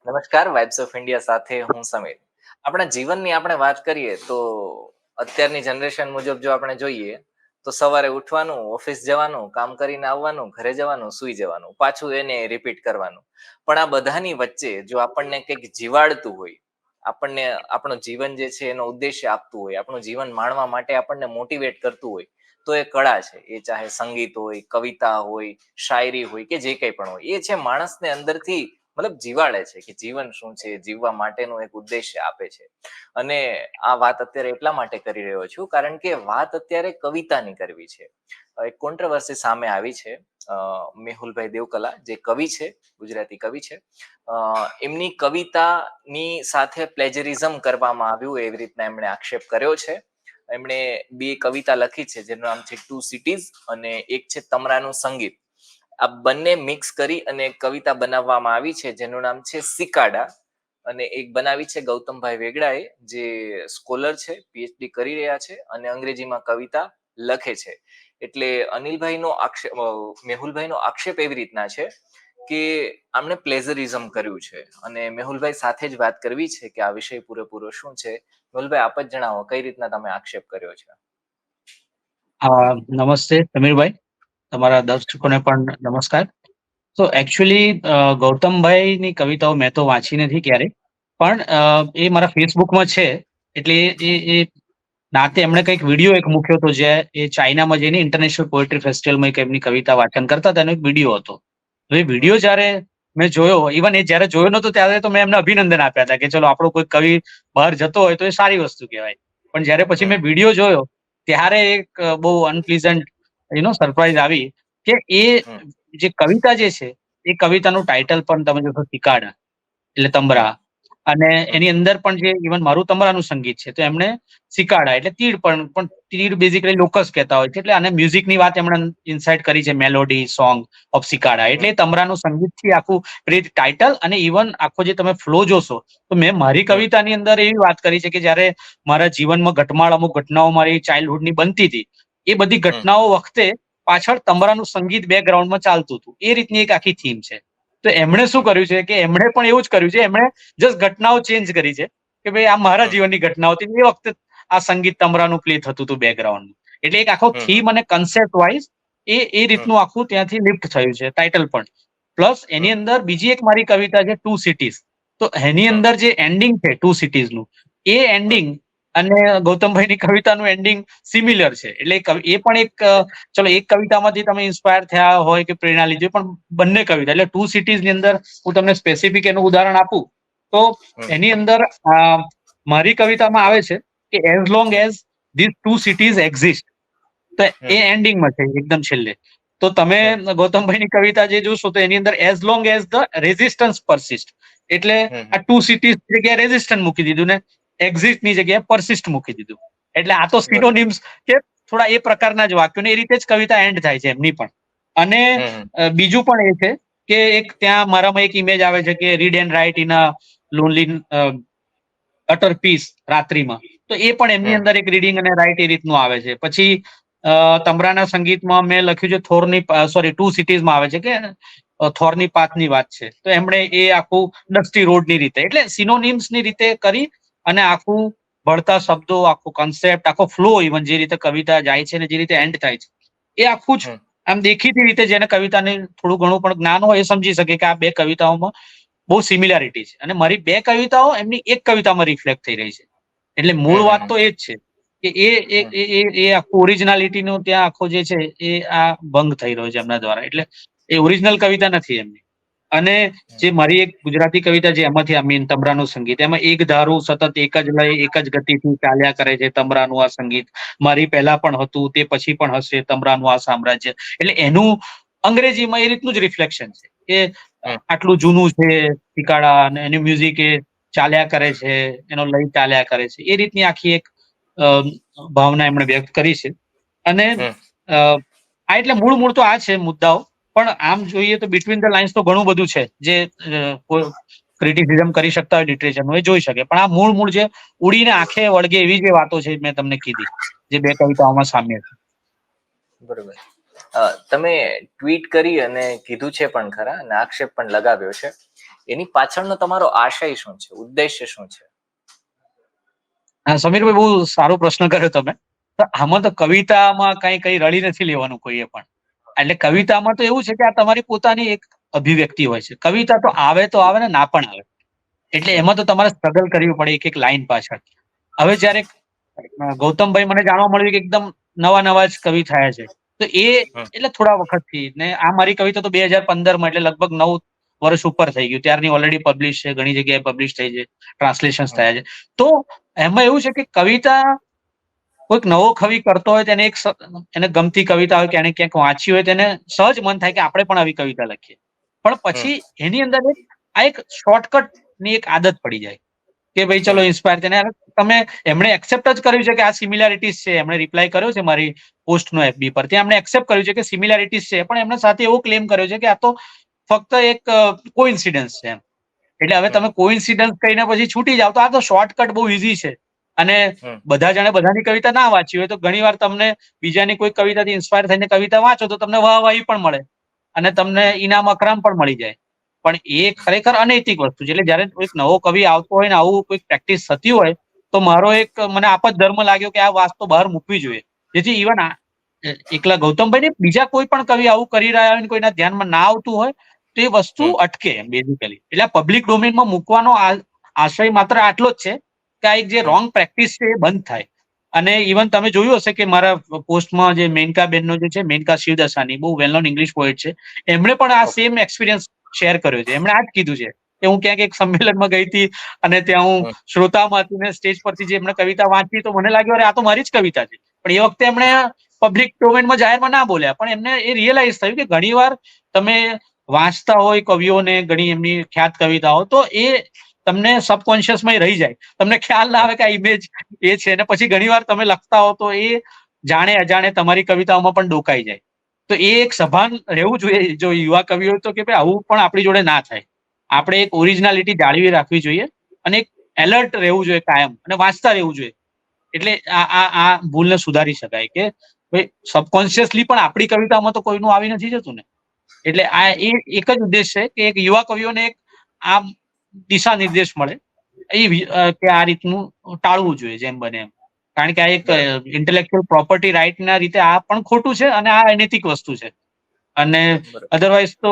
નમસ્કાર, vibes of India સાથે હું સમીર. આપણા જીવનની આપણે વાત કરીએ તો અત્યારની જનરેશન મુજબ જો આપણે જોઈએ તો સવારે ઉઠવાનું, ઓફિસ જવાનું, કામ કરીને આવવાનું, ઘરે જવાનું, સૂઈ જવાનું, પાછું એને રિપીટ કરવાનું. પણ આ બધાની વચ્ચે જો આપણને કંઈક જીવાડતું હોય, આપણને આપણું જીવન જે છે એનો ઉદ્દેશ્ય આપતું હોય, આપણું જીવન માણવા માટે આપણને મોટિવેટ કરતું હોય, તો એ કળા છે. એ ચાહે સંગીત હોય, કવિતા હોય, શાયરી હોય કે જે કંઈ પણ હોય, એ છે માણસને અંદરથી મતલબ જીવાડે છે કે જીવન શું છે, જીવવા માટેનો એક ઉદ્દેશ્ય આપે છે. અને આ વાત અત્યારે એટલા માટે કરી રહ્યો છું કારણ કે વાત અત્યારે કવિતાની કરવી છે. એક કોન્ટ્રોવર્સી સામે આવી છે. મેહુલભાઈ દેવકલા જે કવિ છે, ગુજરાતી કવિ છે, એમની કવિતાની સાથે પ્લેજરિઝમ કરવામાં આવ્યું એવી રીતના એમણે આક્ષેપ કર્યો છે. એમણે બે કવિતા લખી છે જેનું નામ છે ટુ સિટીઝ અને એક છે તમરાનું સંગીત. આ બંને મિક્સ કરી અને કવિતા બનાવવામાં આવી છે જેનું નામ છે સિકાડા. અને એક બનાવી છે ગૌતમભાઈ વેગડાએ, જે સ્કોલર છે, પીએચડી કરી રહ્યા છે અને અંગ્રેજીમાં કવિતા લખે છે. એટલે અનિલભાઈનો આક્ષેપ, મેહુલભાઈનો આક્ષેપ એવી રીતના છે કે આમણે પ્લેઝરિઝમ કર્યું છે. અને મેહુલભાઈ સાથે જ વાત કરવી છે કે આ વિષય પૂરેપૂરો શું છે. મેહુલભાઈ, આપ જ જણાવો કઈ રીતના તમે આક્ષેપ કર્યો છે. નમસ્તે સમીરભાઈ, તમારા દર્શકોને પણ નમસ્કાર. તો એકચ્યુઅલી ગૌતમભાઈની કવિતાઓ મેં તો વાંચી નથી ક્યારેય, પણ એ મારા ફેસબુકમાં છે. એટલે એ નાતે એમણે કંઈક વિડીયો એક મૂક્યો હતો, જે એ ચાઇનામાં જઈને ઇન્ટરનેશનલ પોએટ્રી ફેસ્ટિવલમાં એક એમની કવિતા વાંચન કરતા હતા, એનો એક વિડીયો હતો. તો એ વિડીયો જ્યારે મેં જોયો, ઇવન એ જ્યારે જોયો નતો ત્યારે તો મેં એમને અભિનંદન આપ્યા હતા કે ચલો આપણો કોઈ કવિ બહાર જતો હોય તો એ સારી વસ્તુ કહેવાય. પણ જ્યારે પછી મેં વિડીયો જોયો ત્યારે એક બહુ અનપ્લીઝન્ટ સરપ્રાઈઝ આવી કે એ જે કવિતા જે છે એ કવિતાનું ટાઇટલ પણ તમે જોશો સિકાડા, એટલે તમરા. અને એની અંદર પણ જે ઇવન મારું તમરાનું સંગીત છે તો એમણે સિકાડા એટલે તીડ, પણ તીડ બેઝિકલી લોકસ કહેતા હોય છે. એટલે અને મ્યુઝિકની વાત એમણે ઇન્સાઇટ કરી છે, મેલોડી સોંગ ઓફ સિકાડા. એટલે તમરાનું સંગીતથી આખું ટાઇટલ અને ઇવન આખો જે તમે ફ્લો જોશો તો મેં મારી કવિતાની અંદર એવી વાત કરી છે કે જ્યારે મારા જીવનમાં ઘટમાળ અમુક ઘટનાઓ મારી ચાઇલ્ડહુડની બનતી હતી, એ બધી ઘટનાઓ વખતે પાછળ તમરાનું સંગીત બેકગ્રાઉન્ડમાં ચાલતું હતું. એ રીતની એક આખી થીમ છે. તો એમણે શું કર્યું છે કે એમણે પણ એવું જ કર્યું છે, એમણે જસ્ટ ઘટનાઓ ચેન્જ કરી છે કે ભાઈ આ મારા જીવનની ઘટનાઓ હતી, એ વખતે આ સંગીત તમરાનું પ્લે થતું હતું બેકગ્રાઉન્ડમાં. એટલે એક આખો થીમ અને કન્સેપ્ટ વાઇઝ એ રીતનું આખું ત્યાંથી લિફ્ટ થયું છે ટાઇટલ પણ. પ્લસ એની અંદર બીજી એક મારી કવિતા છે ટુ સિટીઝ. તો એની અંદર જે એન્ડિંગ છે ટુ સિટીઝનું, એ એન્ડિંગ અને ગૌતમભાઈની કવિતાનું એન્ડિંગ સિમિલર છે. એટલે એ પણ એક, ચલો એક કવિતામાંથી તમે ઇન્સ્પાયર થયા હોય કે પ્રેરણા લીધી, પણ બંને કવિતા એટલે ટુ સિટીઝની અંદર હું તમને સ્પેસિફિક એનું ઉદાહરણ આપું તો એની અંદર મારી કવિતામાં આવે છે કે as long as this two cities exist. તો એ એન્ડિંગમાં છે એકદમ છેલ્લે. તો તમે ગૌતમભાઈની કવિતા જે જોશો તો એની અંદર as long as the resistance persist, એટલે આ ટુ સિટીઝ જગ્યાએ રેઝિસ્ટન્સ મૂકી દીધું ને એક્ઝિસ્ટની જગ્યાએ પરસિસ્ટ મૂકી દીધું. એટલે આ તો સિનોનિમ્સ કે થોડા એ પ્રકારના જ વાક્યો ને એ રીતે જ કવિતા એન્ડ થાય છે એમની પણ. અને બીજું પણ એ છે કે એક ત્યાં મારામાં એક ઇમેજ આવે છે કે read and write in a lonely utter peace, રાત્રિમાં. તો એ પણ એમની અંદર એક રીડિંગ અને રાઇટ એ રીતનું આવે છે. પછી તમરાના સંગીતમાં મેં લખ્યું છે થોરની, સોરી ટુ સિટીઝમાં આવે છે કે થોરની પાથની વાત છે. તો એમણે એ આખું ડસ્ટી રોડની રીતે, એટલે સિનોનિમ્સની રીતે કરી અને આખું ભળતા શબ્દો, આખો કન્સેપ્ટ, આખો ફ્લો, ઇવન જે રીતે કવિતા જાય છે ને જે રીતે એન્ડ થાય છે, એ આખું જ આમ દેખીતી રીતે જેને કવિતાને થોડું ઘણું પણ જ્ઞાન હોય એ સમજી શકે કે આ બે કવિતાઓમાં બહુ સિમિલારિટી છે. અને મારી બે કવિતાઓ એમની એક કવિતામાં રિફ્લેક્ટ થઈ રહી છે. એટલે મૂળ વાત તો એ જ છે કે એ આખું ઓરિજિનાલિટીનો ત્યાં આખો જે છે એ આ ભંગ થઈ રહ્યો છે એમના દ્વારા. એટલે એ ઓરિજિનલ કવિતા નથી એમની. અને જે મારી એક ગુજરાતી કવિતા છે એમાંથી આ મેન તમરાનું સંગીત, એમાં એક ધારું સતત એક જ લય એક જ ગતિથી ચાલ્યા કરે છે તમરાનું આ સંગીત. મારી પહેલા પણ હતું, તે પછી પણ હશે તમરાનું આ સામ્રાજ્ય. એટલે એનું અંગ્રેજીમાં એ રીતનું જ રિફ્લેક્શન છે કે આટલું જૂનું છે સિકાડા અને એનું મ્યુઝિક એ ચાલ્યા કરે છે, એનો લય ચાલ્યા કરે છે. એ રીતની આખી એક ભાવના એમણે વ્યક્ત કરી છે. અને આ એટલે મૂળ તો આ છે મુદ્દાઓ. પણ આમ જોઈએ તો બિટવીન ધ લાઇન્સ તો ઘણું બધું છે જે ક્રિટિસિઝમ કરી શકતા હોય લિટરેચરનું, એ જોઈ શકે. પણ આ મૂળ જે ઉડીને આંખે વળગે એવી જે વાતો છે મેં તમને કીધી, જે બે કવિતાઓમાં સામ્ય છે. બરોબર. તમે ટ્વીટ કરી અને કીધું છે પણ ખરા અને આક્ષેપ પણ લગાવ્યો છે. એની પાછળનો તમારો આશય શું છે, ઉદ્દેશ્ય શું છે? સમીરભાઈ, બહુ સારો પ્રશ્ન કર્યો તમે. તો આમાં તો કવિતામાં કઈ રળી નથી લેવાનું કોઈએ પણ. એટલે કવિતામાં તો એવું છે કે આ તમારી પોતાની એક અભિવ્યક્તિ હોય છે. કવિતા તો આવે ને ના પણ આવે. એટલે એમાં તો તમારે સ્ટ્રગલ કરવી પડે એક એક લાઈન પાછળ. હવે જયારે ગૌતમભાઈ મને જાણવા મળ્યું કે એકદમ નવા જ કવિ થયા છે, તો એ એટલે થોડા વખતથી ને આ મારી કવિતા તો 2015માં, એટલે લગભગ 9 વર્ષ ઉપર થઈ ગયું. ત્યારની ઓલરેડી પબ્લિશ છે, ઘણી જગ્યાએ પબ્લિશ થઈ છે, ટ્રાન્સલેશન થયા છે. તો એમાં એવું છે કે કવિતા કોઈક નવો કવિ કરતો હોય તેને એને ગમતી કવિતા હોય કે એને ક્યાંક વાંચી હોય તેને સહજ મન થાય કે આપણે પણ આવી કવિતા લખીએ. પણ પછી એની અંદર એક શોર્ટકટ ની એક આદત પડી જાય કે ભાઈ ચલો ઇન્સ્પાયર થઈને તમે એમણે એક્સેપ્ટ જ કર્યું છે કે આ સિમિલારિટીઝ છે. એમણે રિપ્લાય કર્યો છે મારી પોસ્ટનો FB પર, ત્યાં એમણે એક્સેપ્ટ કર્યું છે કે સિમિલારિટીઝ છે, પણ એમણે સાથે એવો ક્લેમ કર્યો છે કે આ તો ફક્ત એક કોઇન્સિડન્સ છે. એટલે હવે તમે કોઇન્સિડન્સ કહીને પછી છૂટી જાવ તો આ તો શોર્ટકટ બહુ ઈઝી છે. અને બધા જણે બધાની કવિતા ના વાંચી હોય તો ઘણીવાર તમને બીજાની કોઈ કવિતાથી ઇન્સ્પાયર થઈને કવિતા વાંચો તો તમને વાહવાહી પણ મળે અને તમને ઇનામ અકરામ પણ મળી જાય. પણ એ ખરેખર અનૈતિક વસ્તુ છે. એટલે જયારે કોઈક નવો કવિ આવતો હોય ને આવું કોઈક પ્રેક્ટિસ થતી હોય તો મારો એક મને આપત ધર્મ લાગ્યો કે આ વાત તો બહાર મૂકવી જોઈએ, જેથી ઇવન એકલા ગૌતમભાઈ ને બીજા કોઈ પણ કવિ આવું કરી રહ્યા હોય ને કોઈના ધ્યાનમાં ના આવતું હોય તો એ વસ્તુ અટકે એમ બેઝિકલી. એટલે પબ્લિક ડોમેનમાં મૂકવાનો આશય માત્ર આટલો જ છે કે આ એક જે રોંગ પ્રેક્ટિસ છે એ બંધ થાય. અને ઇવન તમે જોયું હશે કે મારા પોસ્ટમાં જે મેનકા બેનનો જે છે, મેનકા શિવદસાની, બહુ વેલ નોન ઇંગ્લિશ પોએટ છે, એમણે પણ આ સેમ એક્સપિરિયન્સ શેર કર્યો છે. એમણે આ જ કીધું છે કે હું ક્યાંક એક સંમેલનમાં ગઈ હતી અને ત્યાં હું શ્રોતામાં હતી ને સ્ટેજ પરથી જે એમણે કવિતા વાંચી તો મને લાગ્યું અરે આ તો મારી જ કવિતા છે. પણ એ વખતે એમણે પબ્લિક ડોમેનમાં જાહેરમાં ના બોલ્યા, પણ એમને એ રિયલાઇઝ થયું કે ઘણીવાર તમે વાંચતા હોય કવિઓને, ઘણી એમની ખ્યાત કવિતાઓ, તો એ તમને સબકોન્શિયસમાં રહી જાય, તમને ખ્યાલ ના આવે કે આ ઇમેજ એ છે. ને પછી ઘણીવાર તમે લખતા હો તો એ જાણે અજાણે તમારી કવિતાઓમાં પણ ડોકાઈ જાય. તો એ એક સભાન રહેવું જોઈએ જો યુવા કવિઓ, તો કે ભાઈ આવું પણ આપણી જોડે ના થાય. આપણે એક ઓરિજિનાલિટી જાળવી રાખવી જોઈએ અને એક એલર્ટ રહેવું જોઈએ કાયમ, અને વાંચતા રહેવું જોઈએ. એટલે આ ભૂલને સુધારી શકાય કે ભાઈ સબકોન્શિયસલી પણ આપણી કવિતામાં તો કોઈનું આવી નથી જતું ને. એટલે આ એક જ ઉદ્દેશ છે કે એક યુવા કવિઓને એક આ દિશા નિર્દેશ મળે કે આ રીતનું ટાળવું જોઈએ જેમ બને એમ. કારણ કે આ એક ઇન્ટેલેક્ચ્યુઅલ પ્રોપર્ટી રાઇટ ના રીતે આ પણ ખોટું છે અને આ અનૈતિક વસ્તુ છે. અને અધરવાઇઝ તો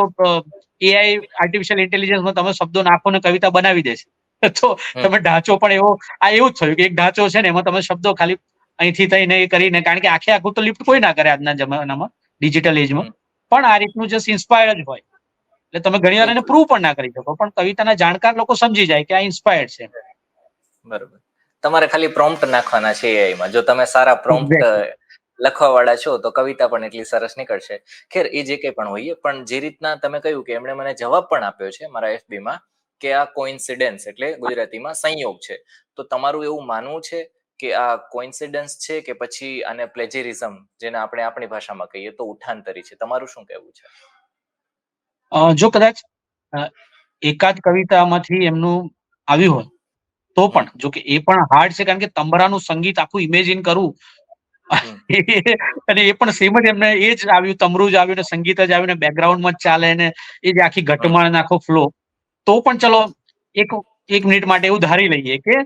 AI આર્ટિફિશિયલ ઇન્ટેલિજન્સમાં તમે શબ્દો નાખો ને કવિતા બનાવી દેશે. તો તમે ઢાંચો પણ એવું જ થયું કે એક ઢાંચો છે ને એમાં તમે શબ્દો ખાલી અહીંથી થઈને એ કરીને, કારણ કે આખું તો લિફ્ટ કોઈ ના કરે આજના જમાનામાં, ડિજિટલ એજમાં. પણ આ રીતનું જસ્ટ ઇન્સ્પાયર્ડ જ હોય. એટલે તમે ઘણી વાર એને પ્રૂવ પણ ના કરી શકો, પણ કવિતાના જાણકાર લોકો સમજી જાય કે આ ઇન્સ્પાયર્ડ છે. બરોબર. તમારે ખાલી પ્રોમ્પ્ટ નાખવાના છે AI માં. જો તમે સારા પ્રોમ્પ્ટ લખવા વાળા છો તો કવિતા પણ એટલી સરસ નીકળશે. ખેર, એ જે કંઈ પણ હોય, પણ જે રીતના તમે કહ્યું કે એમણે મને જવાબ પણ આપ્યો છે મારા FB માં કે આ કોઇન્સિડન્સ એટલે ગુજરાતીમાં સંયોગ છે. તો તમારું એવું માનવું છે કે આ કોઇન્સિડન્સ છે કે પછી આને પ્લેજેરિઝમ, જેને આપણે આપણી ભાષામાં કહીએ તો ઉઠાંતરી છે? તમારું શું કહેવું છે? જો કદાચ એકાદ કવિતામાંથી એમનું આવ્યું હોય તો પણ, જો કે એ પણ હાર્ડ છે, કારણ કે તંબરાનું સંગીત આખું ઇમેજિન કરવું અને એ પણ સેમ જ એમને એ જ આવ્યું, તમરું જ આવ્યું ને સંગીત જ આવ્યું ને બેકગ્રાઉન્ડમાં જ ચાલે ને એ જે આખી ઘટમાળ ને આખો ફ્લો, તો પણ ચલો એક મિનિટ માટે એવું ધારી લઈએ કે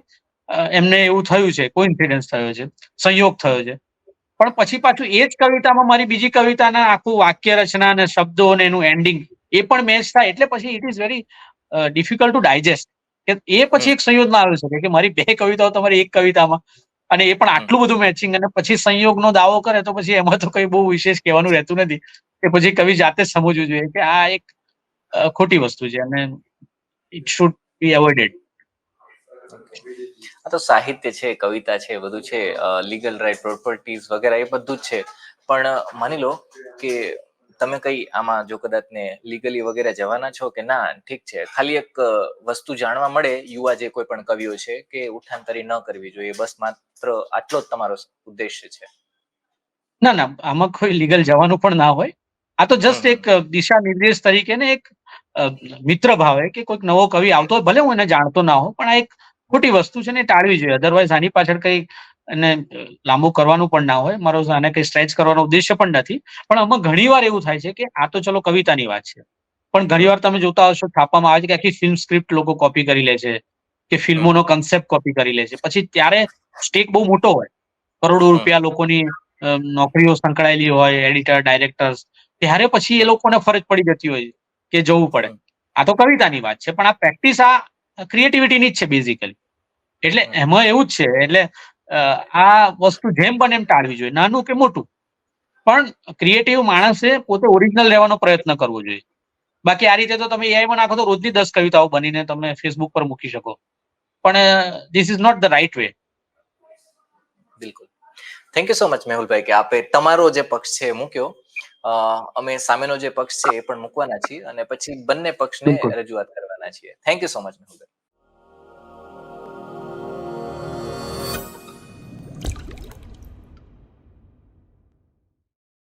એમને એવું થયું છે, કોઇન્સિડન્સ થયો છે, સંયોગ થયો છે. પણ પછી પાછું એ જ કવિતામાં મારી બીજી કવિતાના આખું વાક્ય રચના અને શબ્દો અને એનું એન્ડિંગ એ પણ મેચ થાય, એટલે પછી it is very difficult to digest. કે એ પછી એક સંયોગમાં આવી શકે કે મારી 2 કવિતાઓ તમારી એક કવિતામાં, અને એ પણ આટલું બધું મેચિંગ, અને પછી સંયોગનો દાવો કરે તો પછી એમાં તો કઈ બહુ વિશેષ કહેવાનું રહેતું નથી. કે પછી કવિ જાતે જ સમજવું જોઈએ કે આ એક ખોટી વસ્તુ છે અને ઇટ શુડ બી એવોઇડેડ. આ તો સાહિત્ય છે, કવિતા છે, બધું છે, લીગલ રાઇટ, પ્રોપર્ટીઝ વગેરે એ બધું જ છે. પણ માની લો કે તમે કઈ આમાં જો કદાચ ને લીગલી વગેરે જવાના છો કે ના, ઠીક છે, ખાલી એક વસ્તુ જાણવા મળે યુવા જે કોઈ પણ કવિઓ છે કે ઉઠાંતરી ન કરવી જોઈએ, બસ માત્ર આટલો જ તમારો ઉદ્દેશ્ય છે? ના, આમાં કોઈ લીગલ જવાનું પણ ના હોય. આ તો જસ્ટ એક દિશા નિર્દેશ તરીકે ને એક મિત્ર ભાવે કે કોઈક નવો કવિ આવતો હોય, ભલે હું એને જાણતો ના હોઉં, પણ આ એક ખોટી વસ્તુ છે ને ટાળવી જોઈએ. અધરવાઇઝ આની પાછળ કઈ એને લાંબુ કરવાનું પણ ના હોય. મારો આને કઈ સ્ટ્રેચ કરવાનો ઉદ્દેશ્ય પણ નથી. પણ આમાં ઘણી વાર એવું થાય છે કે આ તો ચલો કવિતાની વાત છે, પણ ઘણીવાર તમે જોતા હશો છાપામાં આવે છે કે આખી ફિલ્મ સ્ક્રિપ્ટ લોકો કોપી કરી લે છે, કે ફિલ્મોનો કન્સેપ્ટ કોપી કરી લે છે. પછી ત્યારે સ્ટેક બહુ મોટો હોય, કરોડો રૂપિયા લોકોની નોકરીઓ સંકળાયેલી હોય, એડિટર, ડાયરેક્ટર્સ, ત્યારે પછી એ લોકોને ફરજ પડી જતી હોય કે જવું પડે. આ તો કવિતાની વાત છે, પણ આ પ્રેક્ટિસ આ ક્રિએટિવિટીની જ છે બેઝિકલી. એટલે એમાં એવું જ છે. એટલે આ વસ્તુ જેમ બને એમ ટાળવી જોઈએ, નાનું કે મોટું. પણ ક્રિએટિવ માણસે પોતે ઓરિજિનલ રહેવાનો પ્રયત્ન કરવો જોઈએ. બાકી આ રીતે તો તમે એઆઈમાં નાખો તો રોજની 10 કવિતાઓ બનીને તમે ફેસબુક પર મૂકી શકો. પણ this is not the right way. બિલકુલ. થેન્ક યુ સો મચ મેહુલભાઈ કે આપે તમારો જે પક્ષ છે એ મૂક્યો. અમે સામેનો જે પક્ષ છે એ પણ મૂકવાના છીએ અને પછી બંને પક્ષને બિલકુલ. રજૂઆત કરવાના છીએ. Thank you so much Mehulbhai.